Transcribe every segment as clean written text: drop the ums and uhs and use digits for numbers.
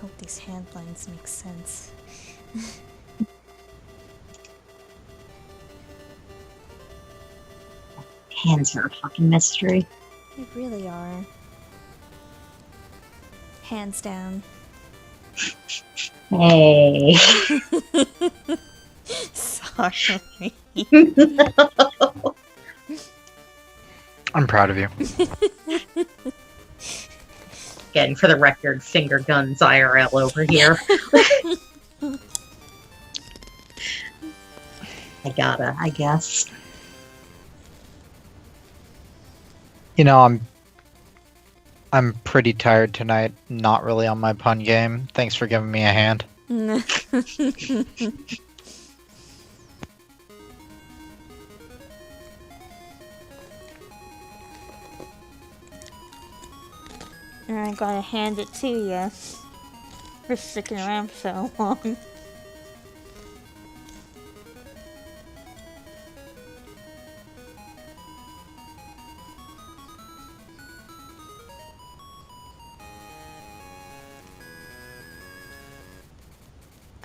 hope these hand lines make sense. Hands are a fucking mystery. They really are. Hands down. Hey. Sorry. I'm proud of you. Again, for the record, finger guns IRL over here. I guess. You know, I'm pretty tired tonight. Not really on my pun game. Thanks for giving me a hand. And I gotta hand it to you for sticking around so long.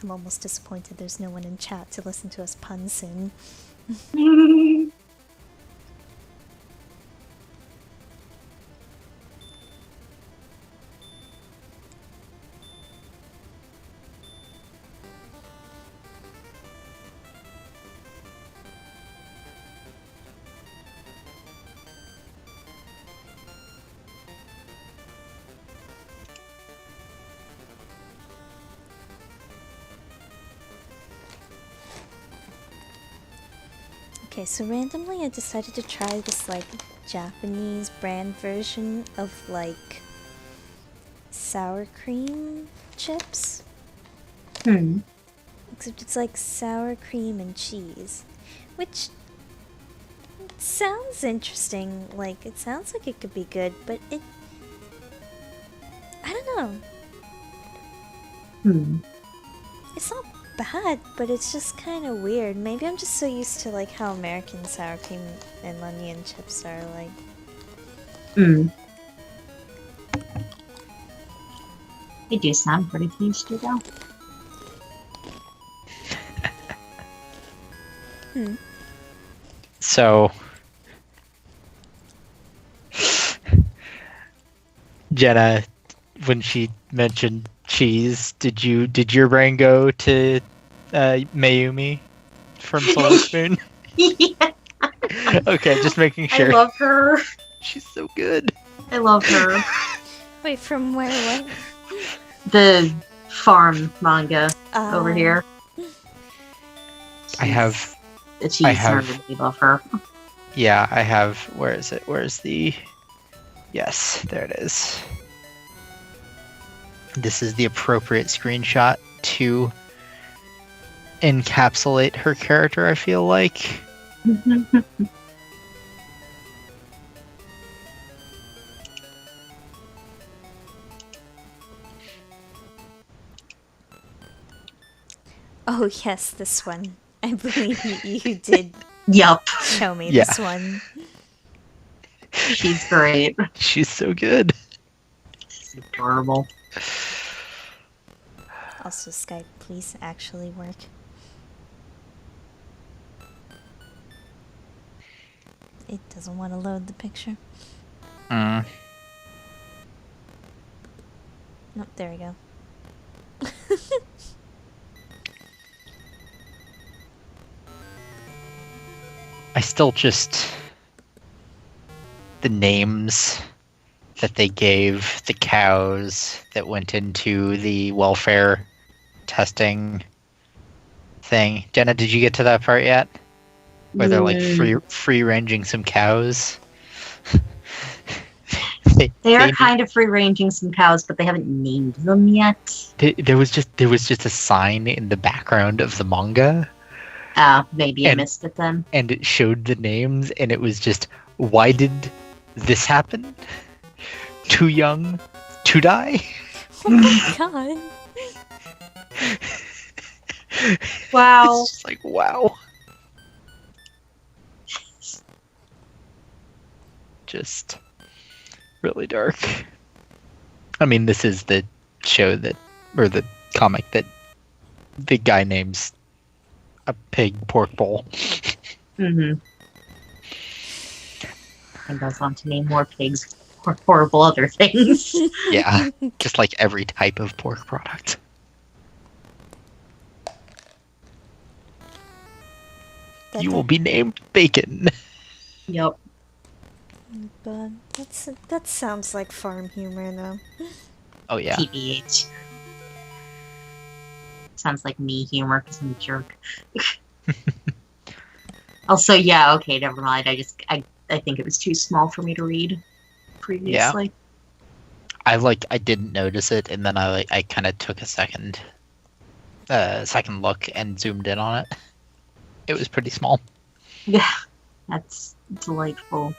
I'm almost disappointed there's no one in chat to listen to us pun sing. Okay, so randomly I decided to try this like Japanese brand version of like sour cream chips. Except it's like sour cream and cheese, which sounds interesting. Like, it sounds like it could be good, but I don't know. It's not bad, but it's just kind of weird. Maybe I'm just so used to like how American sour cream and onion chips are like. They do sound pretty tasty though. So, Jenna, when she mentioned cheese, did your brain go to Mayumi from Solar Spoon? Yeah. Okay, just making sure. I love her. She's so good. I love her. Wait, from where? What? The farm manga over here. I have the cheese nerd. We love her. Yeah, I have. Where is it? Where's the? Yes, there it is. This is the appropriate screenshot to encapsulate her character, I feel like. Oh yes, this one. I believe you did. Yup. Show me this one. She's great. She's so good. She's adorable. Also, Skype, please actually work. It doesn't want to load the picture. Nope, there we go. I still just... the names that they gave the cows that went into the welfare testing thing. Jenna, did you get to that part yet? Where they're like free ranging some cows? they are kind of free ranging some cows, but they haven't named them yet. There was just a sign in the background of the manga. Maybe I missed it then. And it showed the names, and it was just, why did this happen? Too young to die? Oh my god. Wow. It's just like, wow. Just really dark. I mean, this is the show that or the comic that the guy names a pig pork bowl. Mm-hmm. And goes on to name more pigs or horrible other things. Yeah, just like every type of pork product. You will be named Bacon. Yep. But that sounds like farm humor, though. Oh yeah. TBH. Sounds like me humor because I'm a jerk. Also, yeah, okay, never mind. I think it was too small for me to read previously. I didn't notice it, and then I kind of took a second look and zoomed in on it. It was pretty small. Yeah, that's delightful.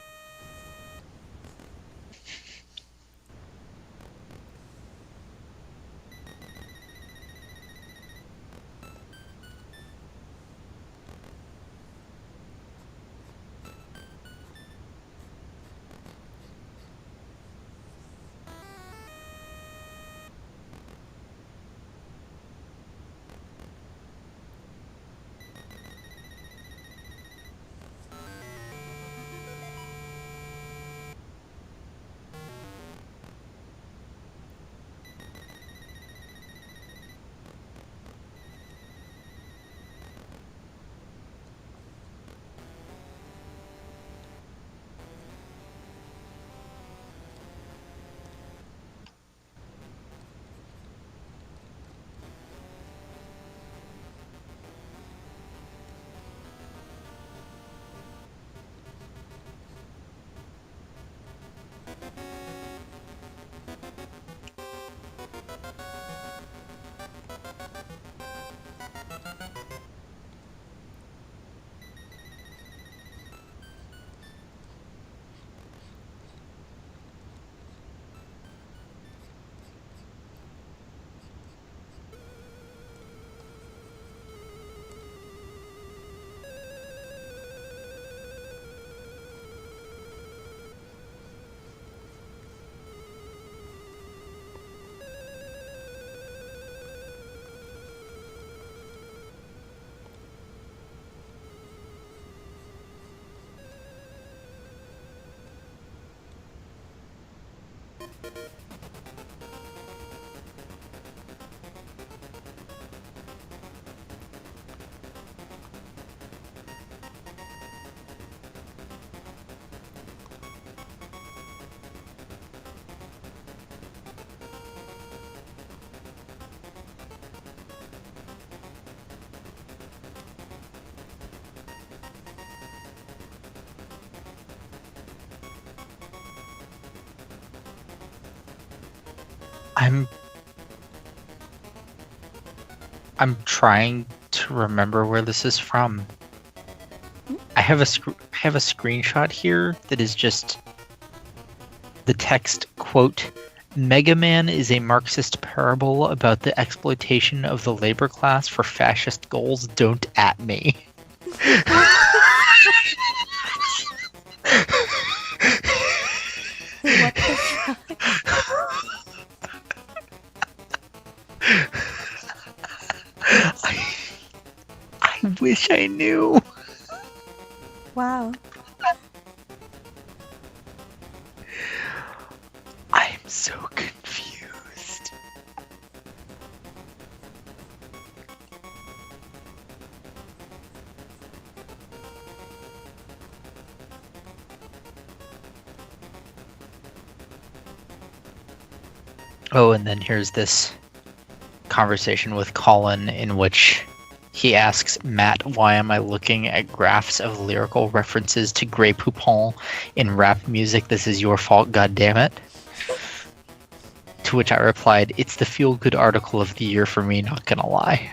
I'm trying to remember where this is from. I have a screenshot here that is just the text, quote, Mega Man is a Marxist parable about the exploitation of the labor class for fascist goals. Don't at me. What the fuck? I wish I knew. Wow. I'm so confused. Oh, and then here's this conversation with Colin in which he asks Matt, why am I looking at graphs of lyrical references to Grey Poupon in rap music? This is your fault, goddammit. To which I replied, it's the feel-good article of the year for me, not gonna lie.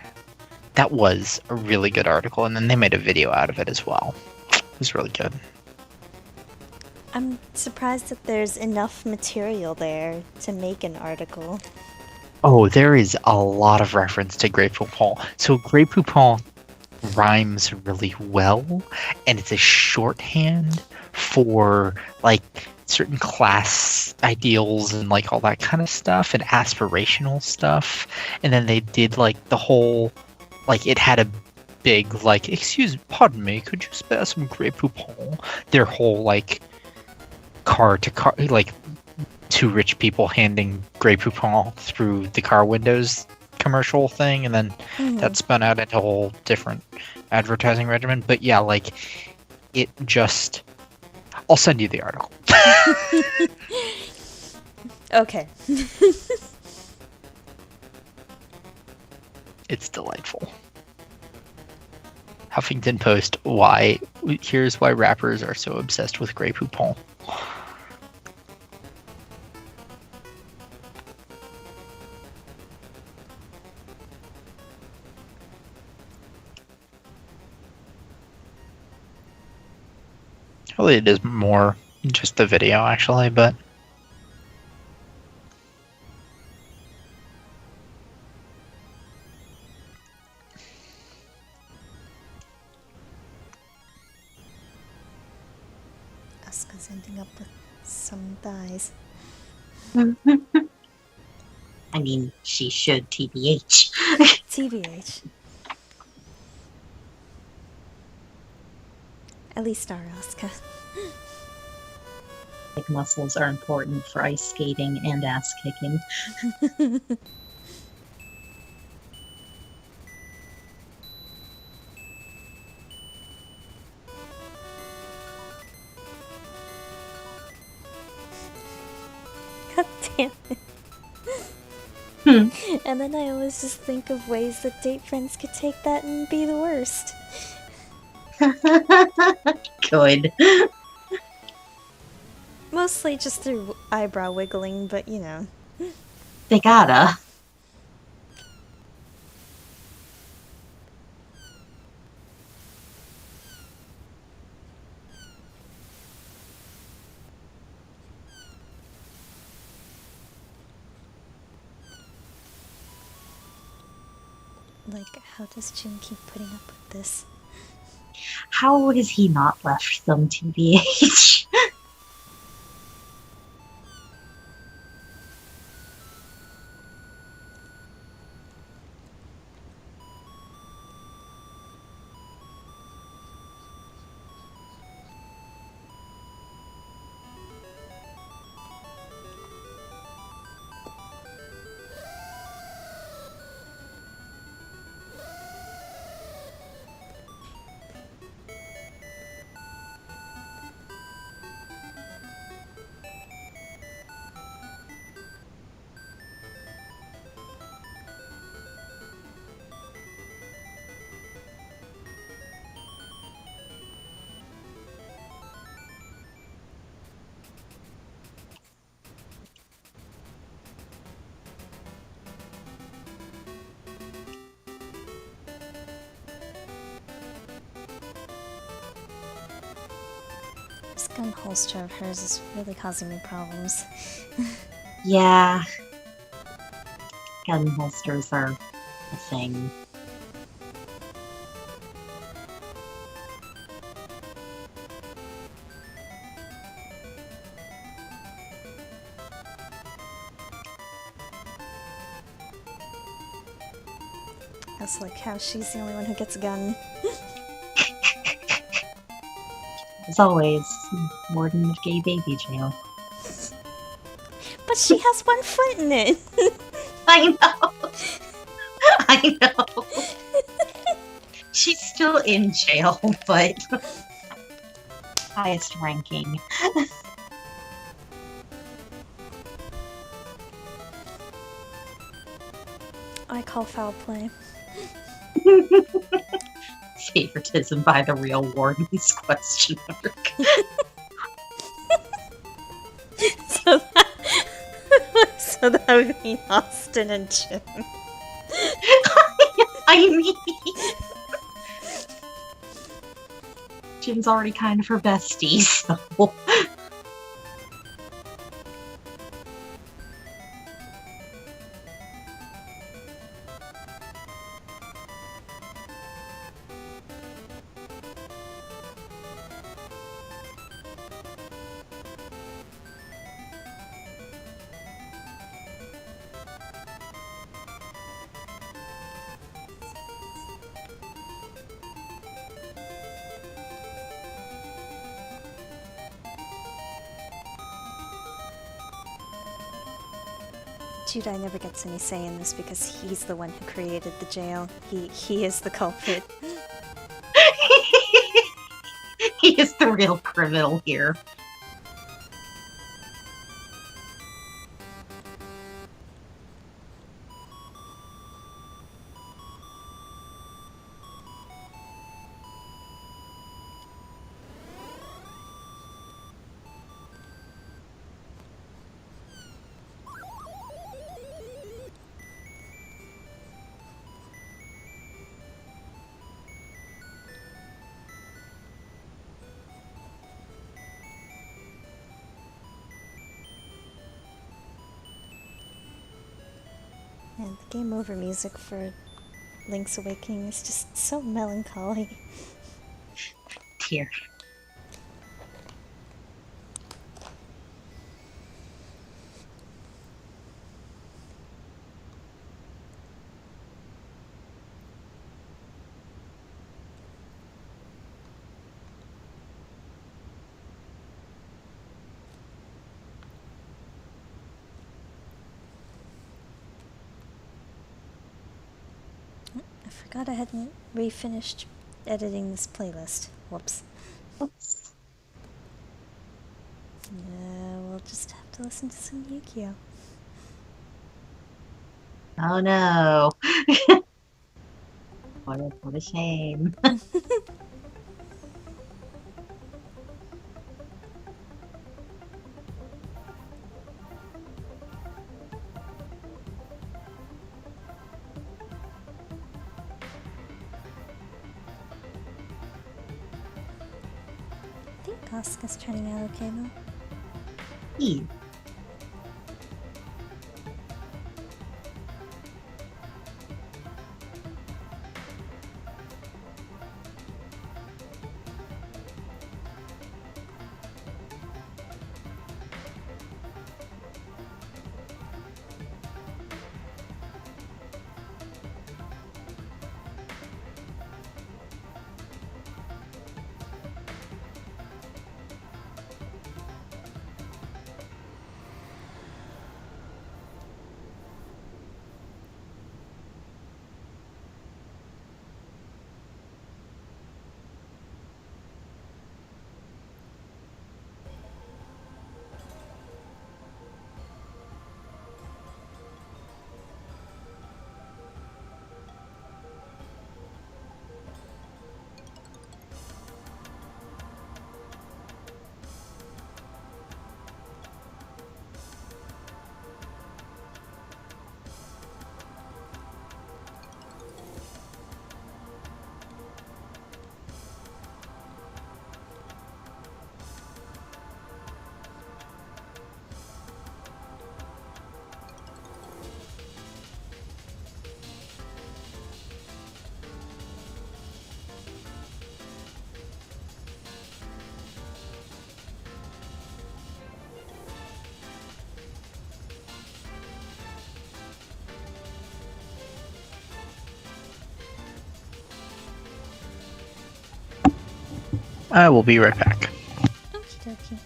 That was a really good article, and then they made a video out of it as well. It was really good. I'm surprised that there's enough material there to make an article. Oh, there is a lot of reference to Grey Poupon. So Grey Poupon rhymes really well, and it's a shorthand for like certain class ideals and like all that kind of stuff and aspirational stuff. And then they did like the whole, like it had a big like, pardon me, could you spare some Grey Poupon? Their whole like car to car, like two rich people handing Grey Poupon through the car windows commercial thing, and then that spun out into a whole different advertising regimen. But yeah, like it just, I'll send you the article. Okay. It's delightful. Huffington Post, here's why rappers are so obsessed with Grey Poupon. Really, it is more just the video, actually, but Asuka's ending up with some thighs. I mean, she should, TBH. TBH. At least our Asuka. Leg muscles are important for ice skating and ass kicking. God damn it. And then I always just think of ways that date friends could take that and be the worst. Good. Mostly just through eyebrow wiggling, but you know. They gotta. Like, how does Jin keep putting up with this? How has he not left them, TBH? This gun holster of hers is really causing me problems. Yeah. Gun holsters are a thing. That's like how she's the only one who gets a gun. As always, warden of gay baby jail. But she has one foot in it! I know! I know! She's still in jail, but highest ranking. I call foul play. Favoritism by the real wardens, question mark. So that would be Austin and Jim. I mean... Jim's already kind of her bestie, so... Judai never gets any say in this because he's the one who created the jail. He is the culprit. He is the real criminal here. And the game over music for Link's Awakening is just so melancholy. Here. I forgot I hadn't refinished editing this playlist. Whoops. Oops. We'll just have to listen to some Yugioh. Oh no. What a shame. I think Asuka's turning out okay though. Eee. I will be right back. Okie dokie.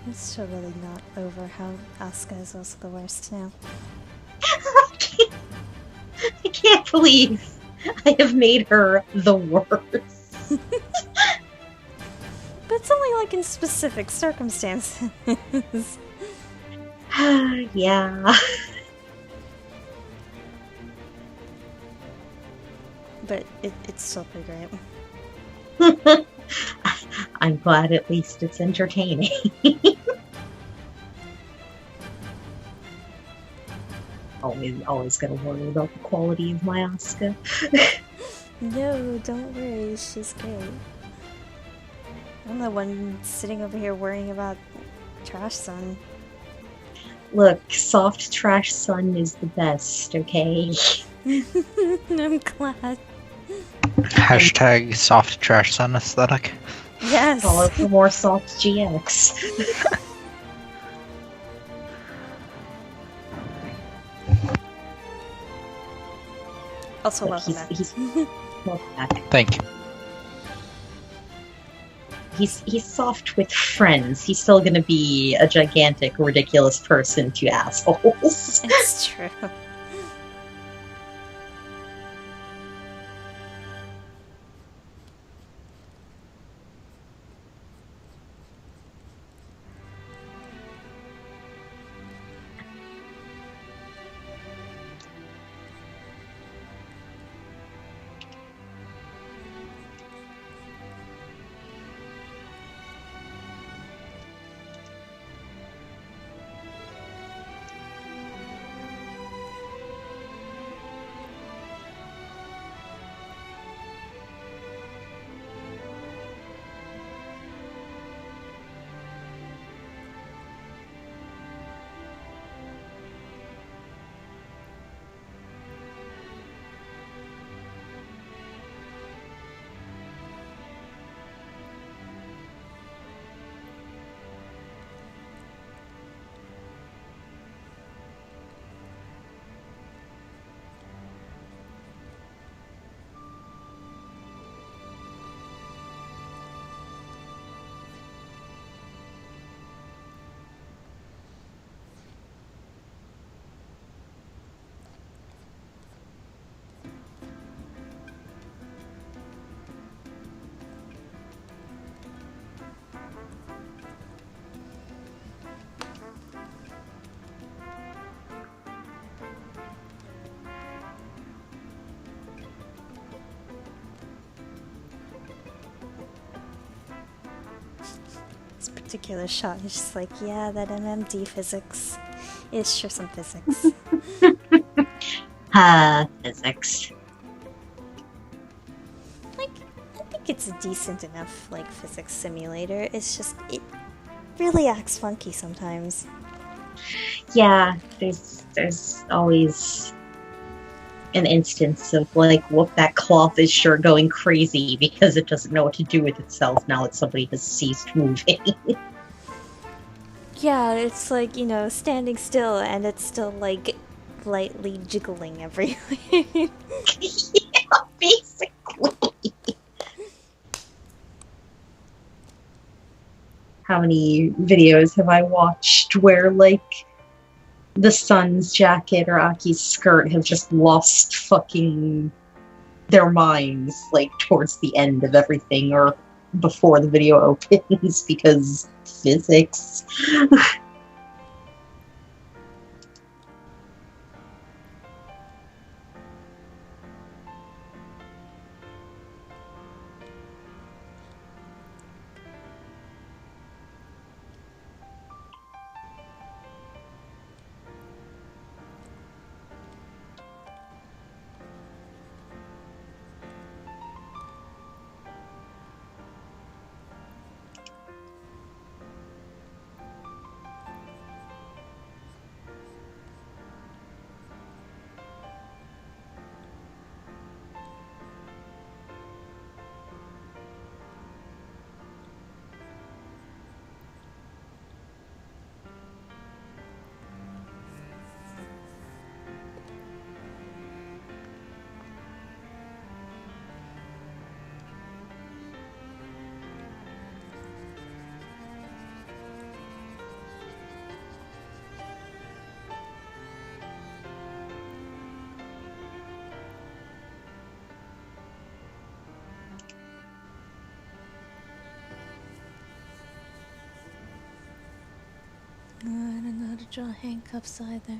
I'm still really not over how Asuka is also the worst now. I can't believe I have made her the worst. But it's only like in specific circumstances. Yeah. But it's still pretty great. I'm glad at least it's entertaining. Always gotta worry about the quality of my Asuka. No, don't worry, she's great. I'm the one sitting over here worrying about Trash Sun. Look, soft trash sun is the best, okay? I'm glad. Hashtag soft trash sun aesthetic. Yes! Follow for more soft GX. Also, Look, welcome back. welcome back. Thank you. He's soft with friends. He's still gonna be a gigantic, ridiculous person to assholes. It's true. This particular shot is just like, yeah, that MMD physics is sure some physics. Physics. Like, I think it's a decent enough, like, physics simulator. It's just, it really acts funky sometimes. Yeah, there's always an instance of like, whoop, that cloth is sure going crazy because it doesn't know what to do with itself now that somebody has ceased moving. Yeah, it's like, you know, standing still and it's still, like, lightly jiggling everywhere. Yeah, basically. How many videos have I watched where, like, the Sun's jacket or Aki's skirt have just lost fucking their minds, like, towards the end of everything or before the video opens because physics. draw handcuffs either.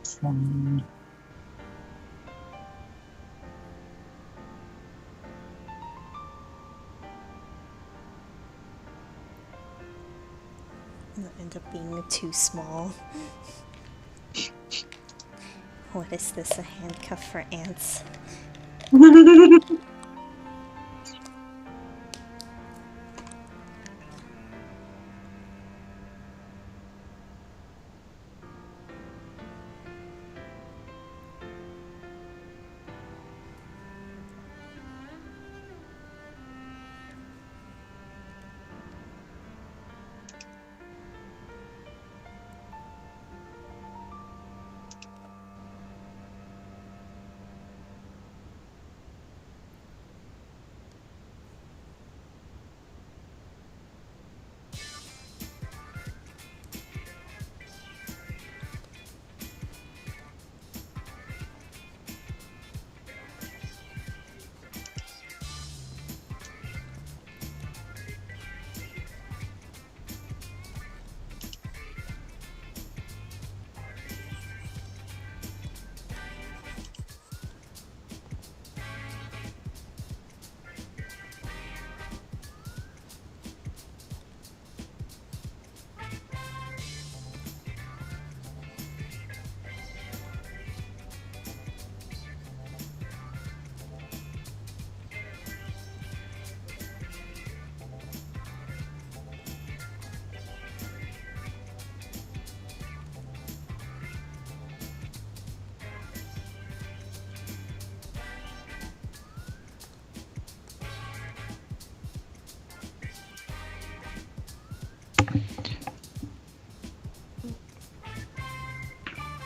Fine. It'll end up being too small. What is this, a handcuff for ants?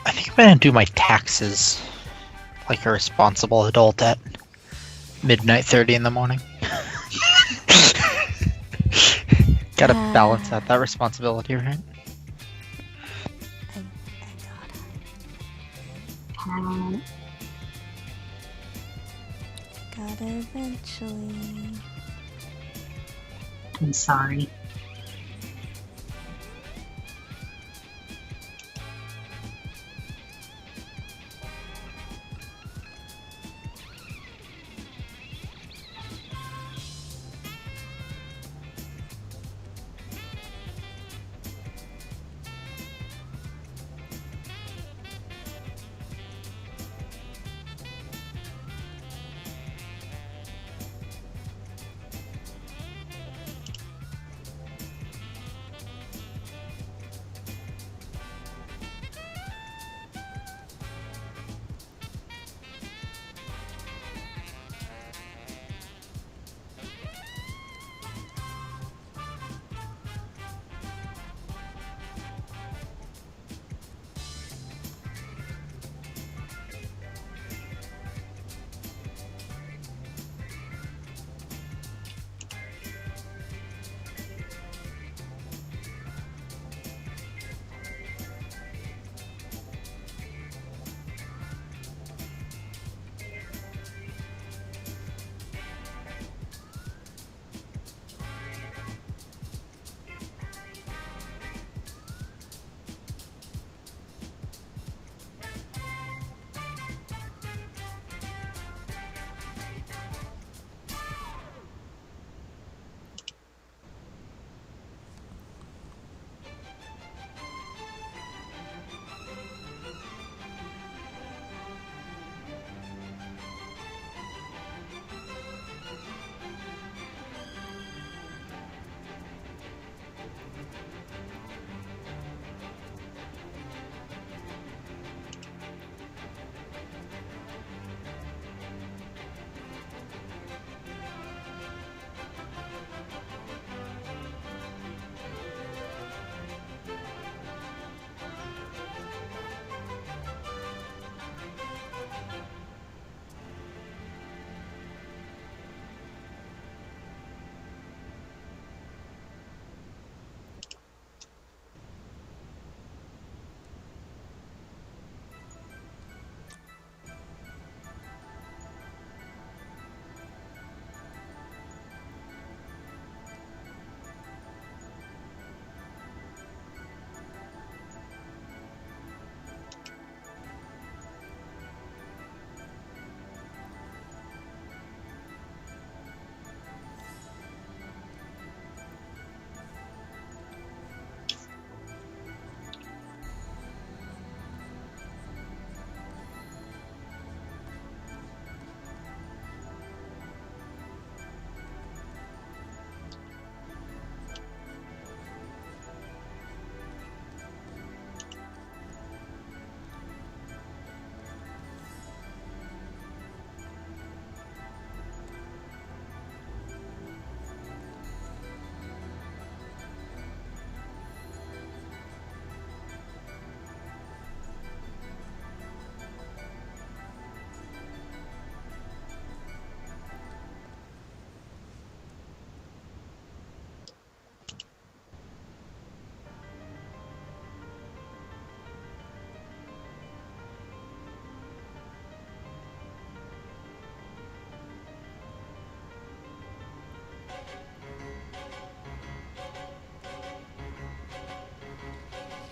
I think I'm gonna do my taxes like a responsible adult at midnight 30 in the morning. Gotta balance out that responsibility, right? I gotta eventually. I'm sorry.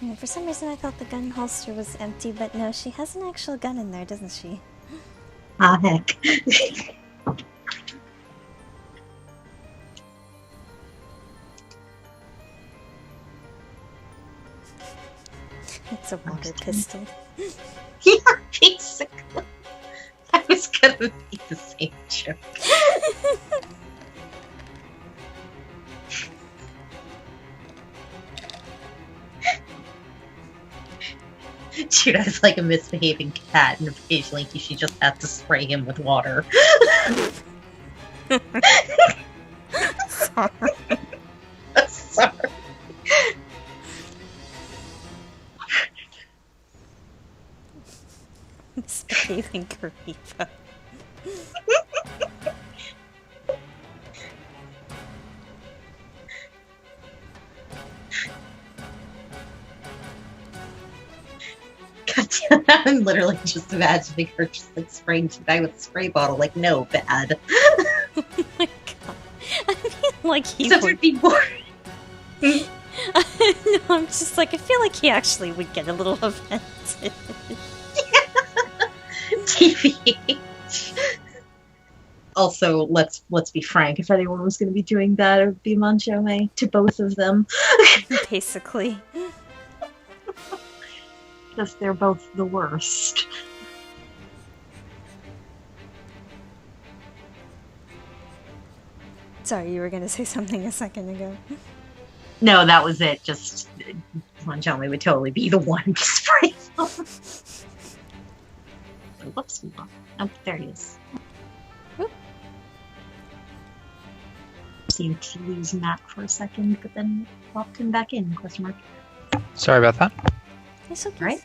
Yeah, for some reason I thought the gun holster was empty, but no, she has an actual gun in there, doesn't she? Ah, heck. It's a water pistol. Yeah, basically. I was gonna make the same joke. Dude, I was like a misbehaving cat, and occasionally she just had to spray him with water. Sorry. Sorry. Misbehaving Kariba. God damn, I'm literally just imagining her just like spraying the guy with a spray bottle. Like, no, bad. Oh my god. I feel like he Except would... it'd be more. No, I'm just like, I feel like he actually would get a little offended. TVH. Also, let's be frank. If anyone was going to be doing that, it would be Manjome to both of them. Basically. Because they're both the worst. Sorry, you were gonna say something a second ago. No, that was it. Just Manjome would totally be the one to spray them. Whoops. Oh, there he is. Whoop. Seemed to lose Matt for a second, but then popped him back in, question mark. Sorry about that. It's okay. Right?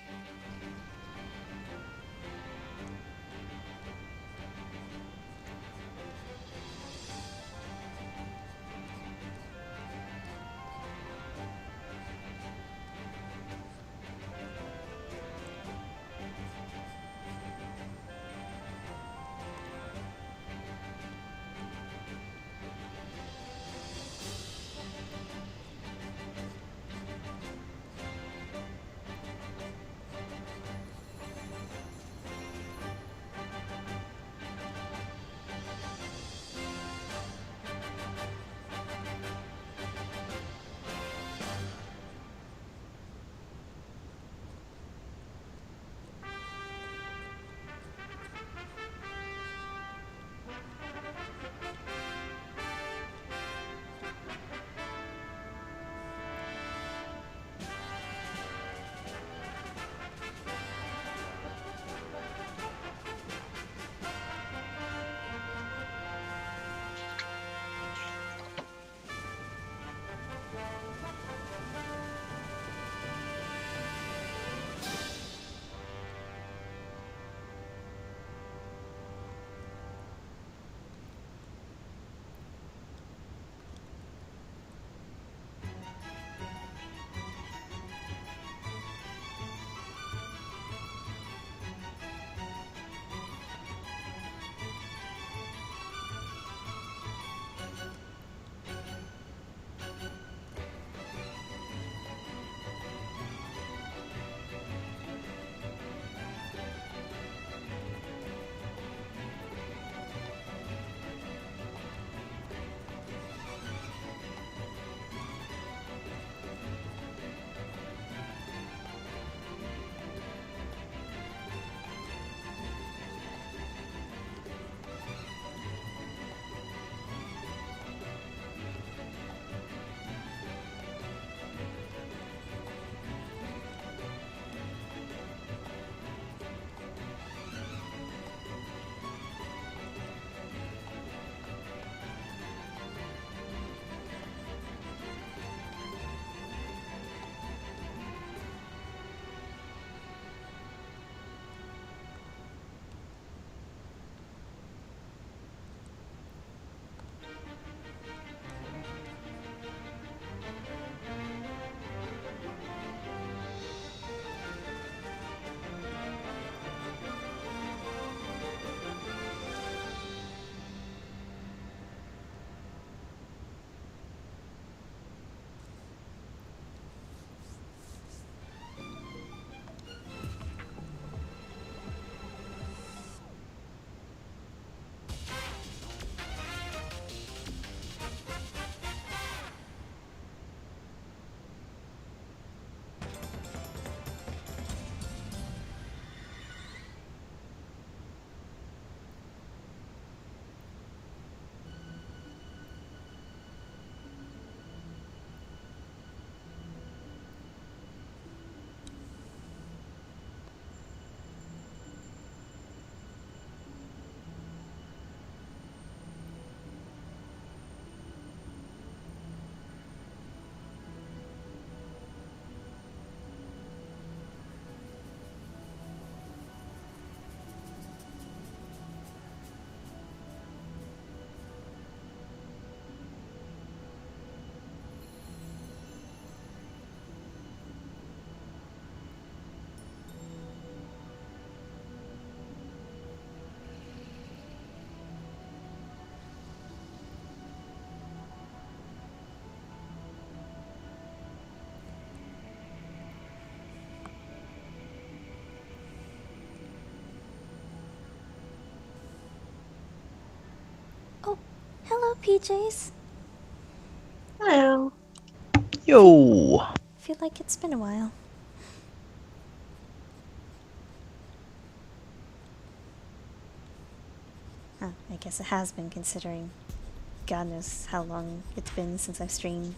Hello, PJs. Hello. Yo! Feel like it's been a while. Oh, I guess it has been, considering God knows how long it's been since I've streamed.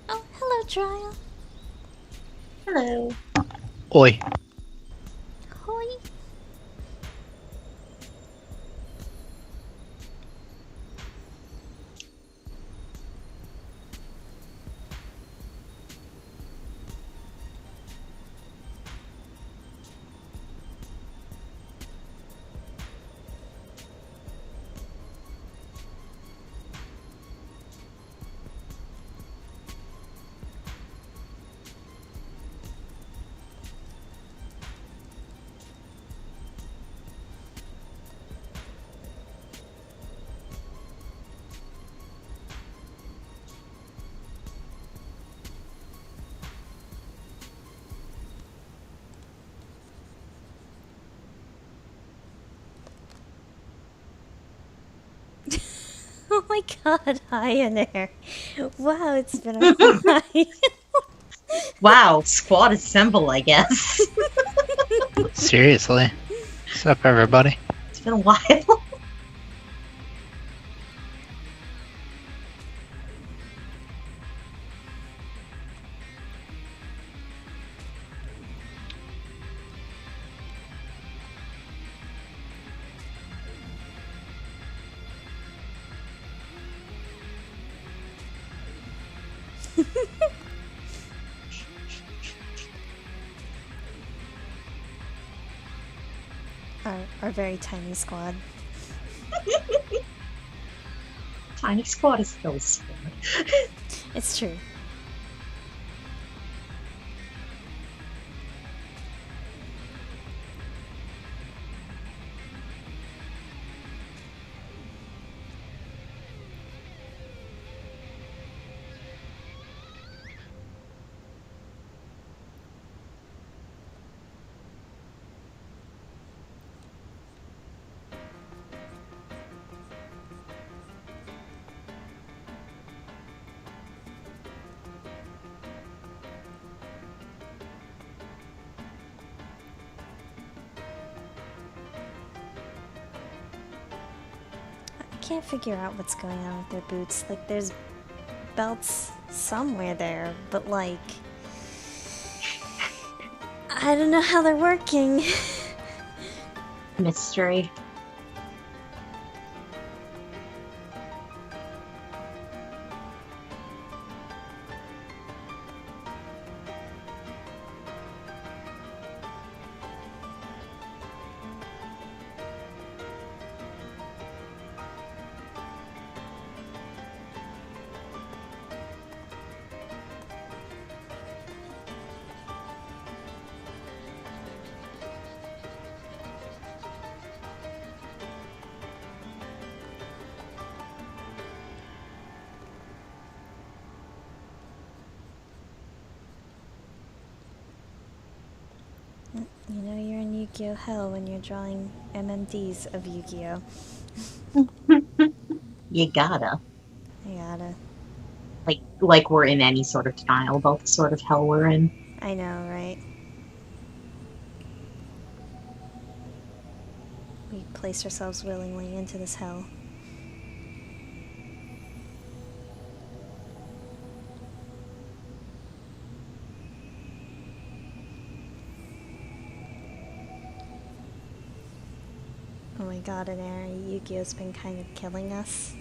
Oh, hello, Trial. Hello. Oi. Hoi. Oh my god, hi in there. Wow, it's been a while. Wow, squad assemble, I guess. Seriously. What's up, everybody? It's been a while. Our very tiny squad. Tiny squad is still a squad. It's true. I can't figure out what's going on with their boots. Like, there's belts somewhere there, but like, I don't know how they're working. Mystery. You know you're in Yugioh hell when you're drawing MMDs of Yu-Gi-Oh. You gotta. I gotta. Like we're in any sort of denial about the sort of hell we're in. I know, right? We place ourselves willingly into this hell. Oh my god, in area, Yu-Gi-Oh's been kind of killing us.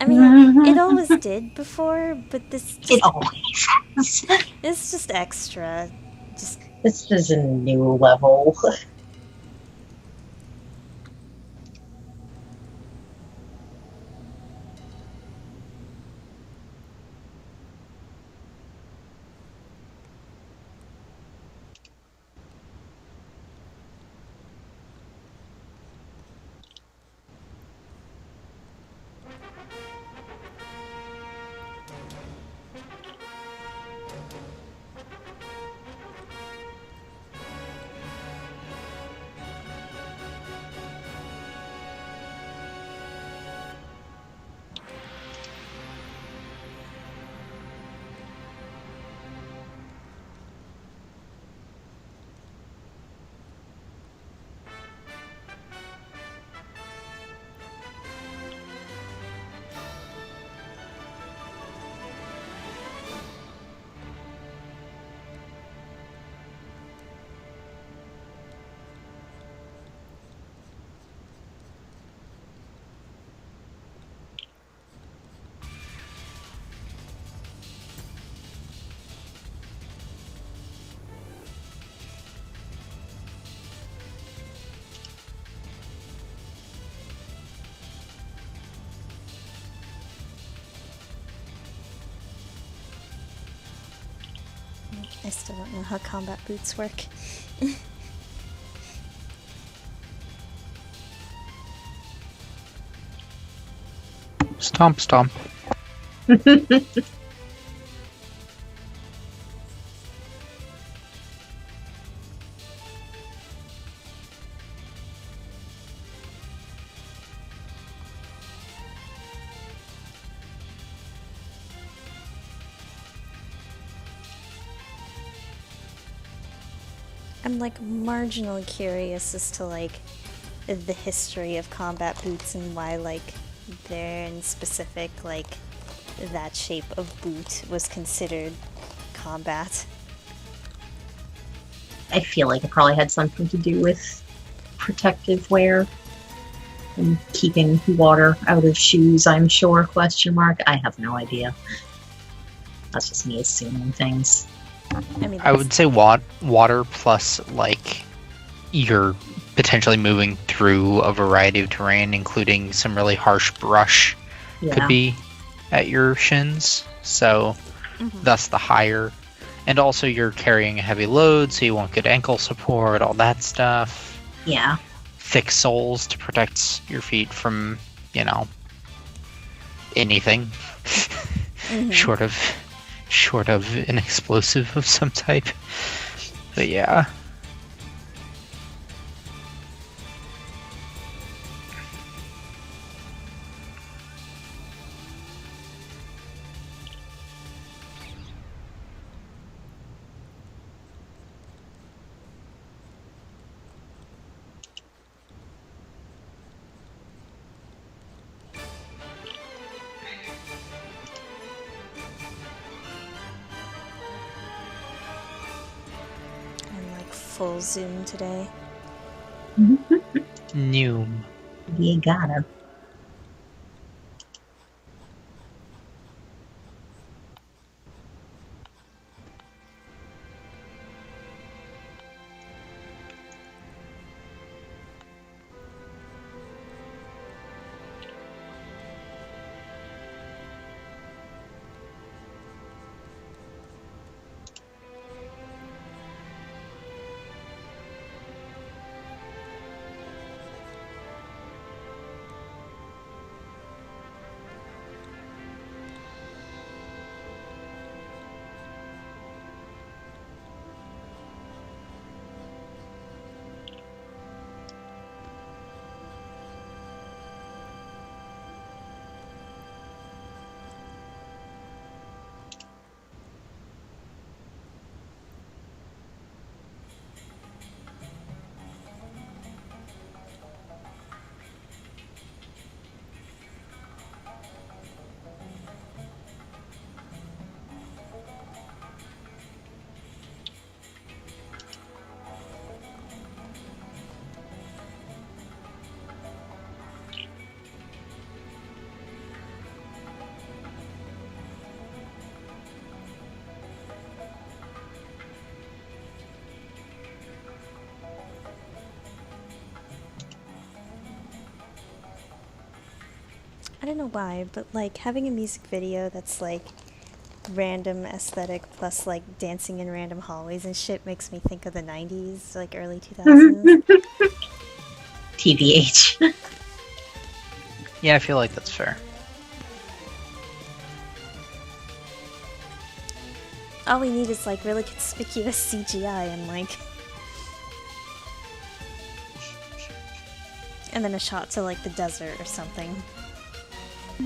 I mean, it always did before, but this It just always is. it's just extra. Just This is a new level. I still don't know how combat boots work. Stomp, stomp. I'm like marginally curious as to like the history of combat boots and why like they're in specific like that shape of boot was considered combat. I feel like it probably had something to do with protective wear and keeping water out of shoes, I'm sure, question mark. I have no idea. That's just me assuming things. I mean, I would say water plus, like, you're potentially moving through a variety of terrain, including some really harsh brush could be at your shins. So thus the higher. And also you're carrying a heavy load, so you want good ankle support, all that stuff. Yeah. Thick soles to protect your feet from, you know, anything. short of an explosive of some type. But yeah. I'm like full zoom today. Noom. You gotta. don't know why, but like having a music video that's like random aesthetic plus like dancing in random hallways and shit makes me think of the 90s, like early 2000s. TBH. Yeah, I feel like that's fair. All we need is like really conspicuous CGI and like... and then a shot to like the desert or something. If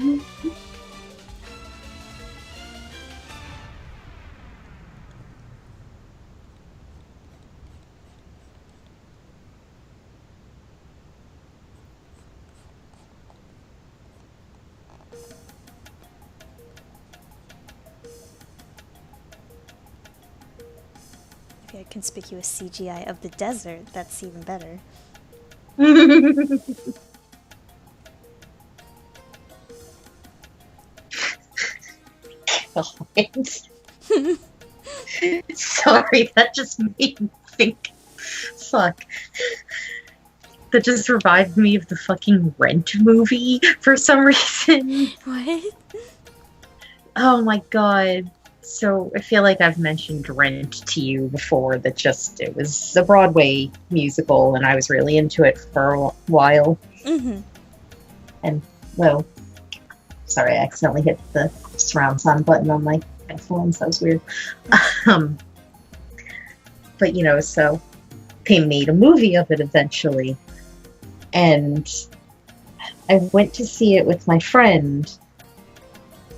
you had conspicuous CGI of the desert, that's even better. God. Sorry, that just made me think. Fuck. That just revived me of the fucking Rent movie for some reason. What? Oh my god. So I feel like I've mentioned Rent to you before, that it was a Broadway musical and I was really into it for a while. Mm-hmm. And, well, sorry, I accidentally hit the surround sound button on my headphones. That was weird. But, you know, so they made a movie of it eventually. And I went to see it with my friend,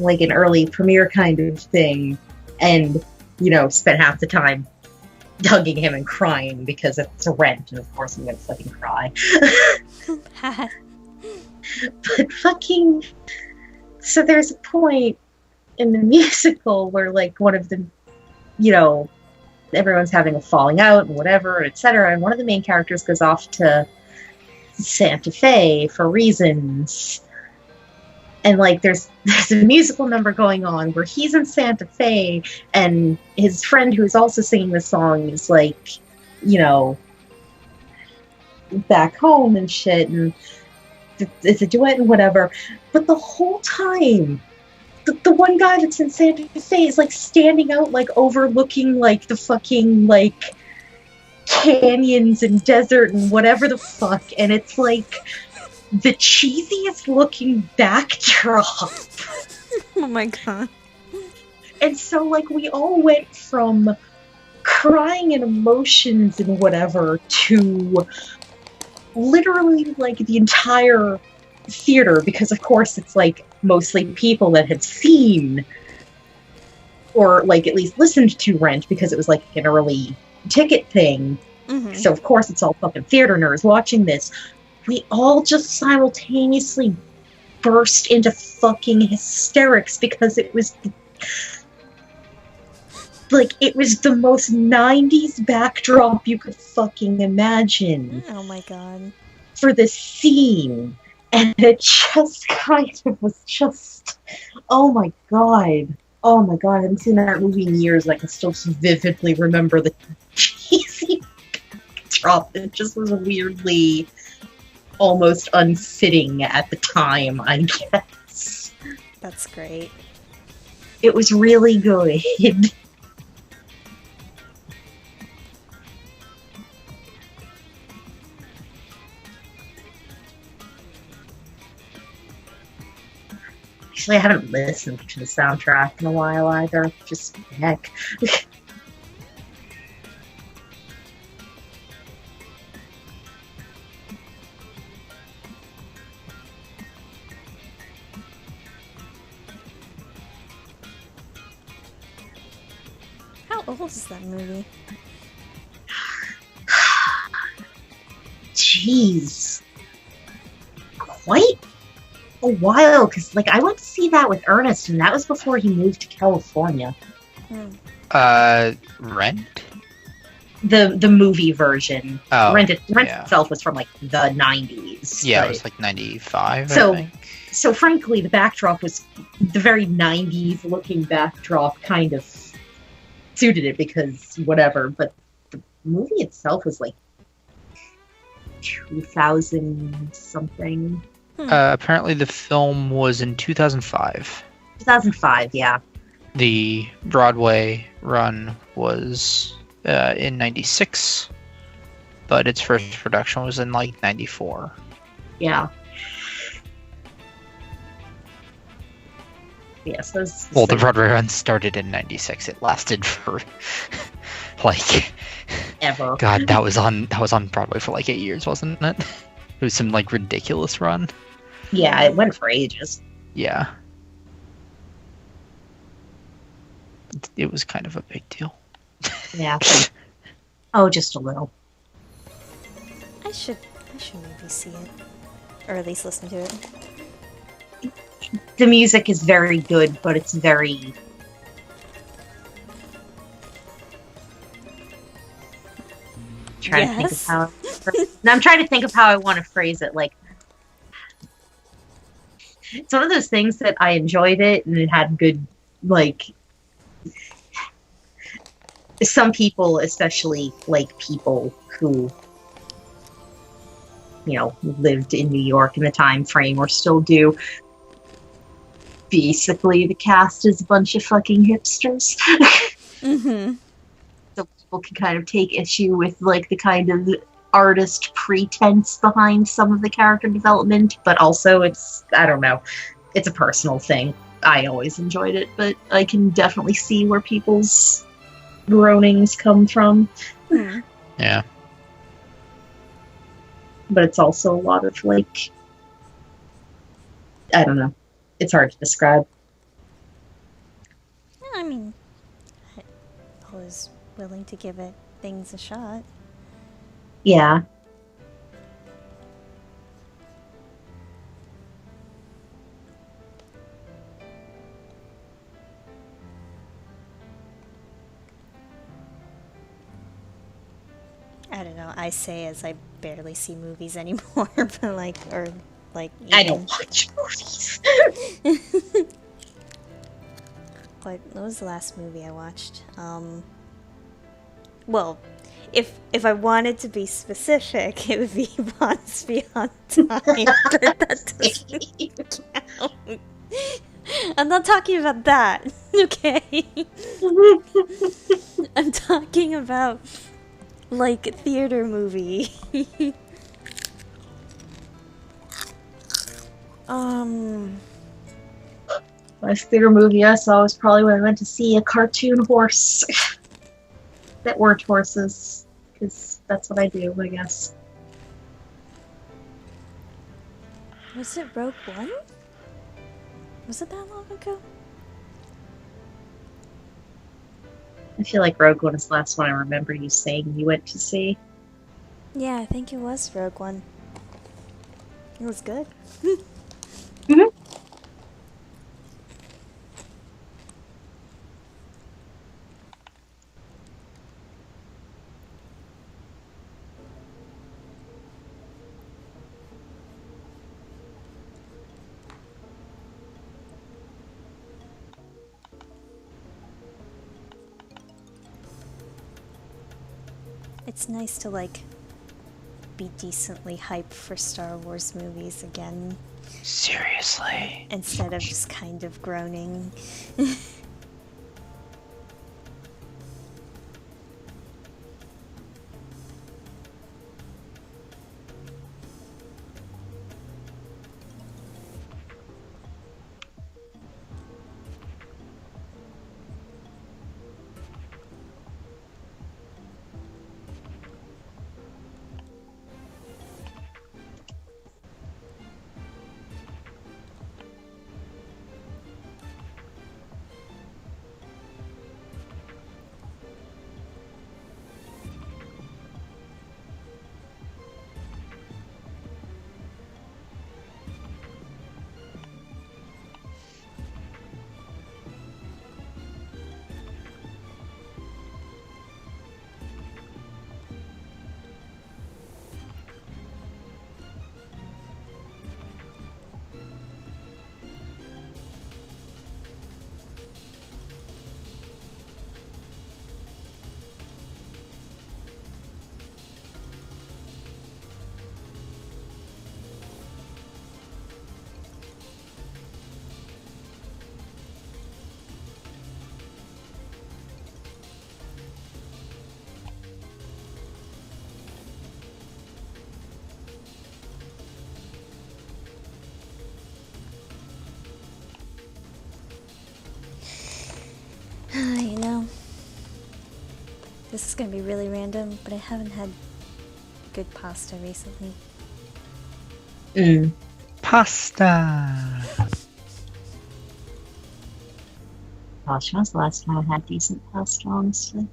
like an early premiere kind of thing, and, you know, spent half the time hugging him and crying because it's a Rent, and of course I'm gonna fucking cry. But fucking... So there's a point in the musical where, like, one of the, you know, everyone's having a falling out and whatever, etc., and one of the main characters goes off to Santa Fe for reasons. And, like, there's a musical number going on where he's in Santa Fe, and his friend who's also singing the song is, like, you know, back home and shit, and it's a duet and whatever. But the whole time, the one guy that's in Santa Fe is, like, standing out, like, overlooking, like, the fucking, like, canyons and desert and whatever the fuck, and it's, like, the cheesiest looking backdrop. Oh my god. And so, like, we all went from crying and emotions and whatever to literally, like, the entire theater, because of course it's, like, mostly people that had seen or, like, at least listened to Rent, because it was, like, an early ticket thing. Mm-hmm. So, of course, it's all fucking theater nerds watching this. We all just simultaneously burst into fucking hysterics because it was, like, it was the most 90s backdrop you could fucking imagine. Oh my god. For this scene. And it just kind of was just, oh my god. Oh my god, I haven't seen that movie in years, and I can still vividly remember the cheesy backdrop. It just was weirdly almost unfitting at the time, I guess. That's great. It was really good. Actually, I haven't listened to the soundtrack in a while either. Just heck. How old is that movie? Jeez. Quite a while, because, like, I went to see that with Ernest, and that was before he moved to California. Rent? The movie version. Oh, Rent yeah. itself was from, like, the 90s. Yeah, but... it was like 95, So- I think. So, frankly, the backdrop was the very 90s looking backdrop kind of suited it, because whatever, but the movie itself was like 2000 something. Apparently, the film was in 2005. 2005, yeah. The Broadway run was in '96, but its first production was in like '94. Yeah. Yes, those. Well, the Broadway run started in '96. It lasted for like Ever. God, that was on Broadway for like 8 years, wasn't it? It was some like ridiculous run. Yeah, it went for ages. Yeah. It was kind of a big deal. Yeah. Oh, just a little. I should maybe see it, or at least listen to it. The music is very good, but it's very. I'm trying to think of how I want to phrase it. Like, it's one of those things that I enjoyed it and it had good, like. Some people, especially like people who, lived in New York in the time frame or still do. Basically, the cast is a bunch of fucking hipsters. Mm-hmm. So people can kind of take issue with like the kind of artist pretense behind some of the character development, but also I don't know, it's a personal thing. I always enjoyed it, but I can definitely see where people's groanings come from. Yeah. But it's also a lot of like, I don't know. It's hard to describe. I mean, I was willing to give it things a shot. Yeah. I don't know. I say as I barely see movies anymore, but like, or like. I don't watch movies. What was the last movie I watched? Well, if I wanted to be specific, it would be Once Beyond Time, but that doesn't count. I'm not talking about that, okay? I'm talking about, like, theater movie. Last theater movie I saw was probably when I went to see a cartoon horse. That weren't horses, because that's what I do, I guess. Was it Rogue One? Was it that long ago? I feel like Rogue One is the last one I remember you saying you went to see. Yeah, I think it was Rogue One. It was good. Mm-hmm. It's nice to, like, be decently hyped for Star Wars movies again. Seriously. Instead of just kind of groaning. This is gonna be really random, but I haven't had good pasta recently. Pasta. Gosh, when was the last time I had decent pasta, honestly?